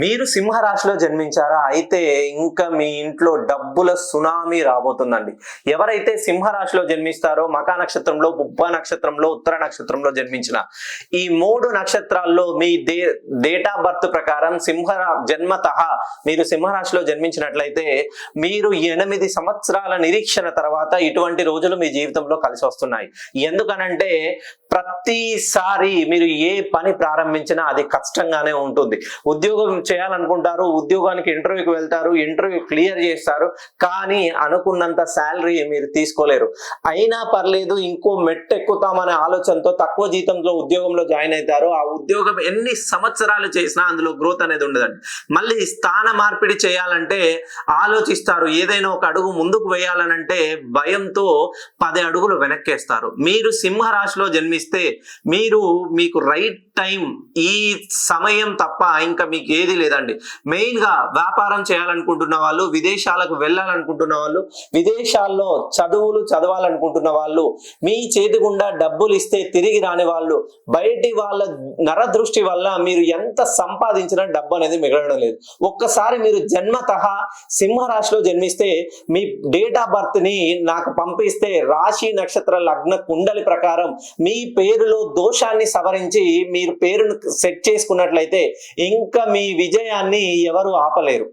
మీరు సింహరాశిలో జన్మించారా? అయితే ఇంకా మీ ఇంట్లో డబ్బుల సునామీ రాబోతుందండి. ఎవరైతే సింహరాశిలో జన్మిస్తారో మకా నక్షత్రంలో, పుబ్బ నక్షత్రంలో, ఉత్తర నక్షత్రంలో జన్మించిన ఈ 3 నక్షత్రాల్లో మీ డేట్ ఆఫ్ బర్త్ ప్రకారం జన్మతః మీరు సింహరాశిలో జన్మించినట్లయితే మీరు 8 సంవత్సరాల నిరీక్షణ తర్వాత ఇటువంటి రోజులు మీ జీవితంలో కలిసి వస్తున్నాయి. ఎందుకనంటే ప్రతిసారి మీరు ఏ పని ప్రారంభించినా అది కష్టంగానే ఉంటుంది. ఉద్యోగం చేయాలనుకుంటారు, ఉద్యోగానికి ఇంటర్వ్యూకి వెళ్తారు, ఇంటర్వ్యూ క్లియర్ చేస్తారు, కానీ అనుకున్నంత శాలరీ మీరు తీసుకోలేరు. అయినా పర్లేదు ఇంకో మెట్టు ఎక్కుతామనే ఆలోచనతో తక్కువ జీతంలో ఉద్యోగంలో జాయిన్ అవుతారు. ఆ ఉద్యోగం ఎన్ని సంవత్సరాలు చేసినా అందులో గ్రోత్ అనేది ఉండదండి. మళ్ళీ స్థాన మార్పిడి చేయాలంటే ఆలోచిస్తారు, ఏదైనా ఒక అడుగు ముందుకు వేయాలనంటే భయంతో 10 అడుగులు వెనక్కేస్తారు. మీరు సింహరాశిలో జన్మిస్తే మీకు రైట్ టైం, ఈ సమయం తప్ప ఇంకా మీకు ఏది లేదండి. మెయిన్ గా వ్యాపారం చేయాలనుకుంటున్న వాళ్ళు, విదేశాలకు వెళ్ళాలనుకుంటున్న వాళ్ళు, విదేశాల్లో చదువులు చదవాలనుకుంటున్న వాళ్ళు, మీ చేతి గుండా డబ్బులు ఇస్తే తిరిగి రాని వాళ్ళు, బయటి వాళ్ళ నరదృష్టి వల్ల మీరు ఎంత సంపాదించినా డబ్బు అనేది మిగలడం లేదు. ఒక్కసారి మీరు జన్మతః సింహరాశిలో జన్మిస్తే మీ డేట్ ఆఫ్ బర్త్ ని నాకు పంపిస్తే రాశి నక్షత్ర లగ్న కుండలి ప్రకారం మీ పేరులో దోషాన్ని సవరించి మీరు పేరును సెట్ చేసుకున్నట్లయితే ఇంకా మీ విజయాన్ని ఎవరు ఆపలేరు.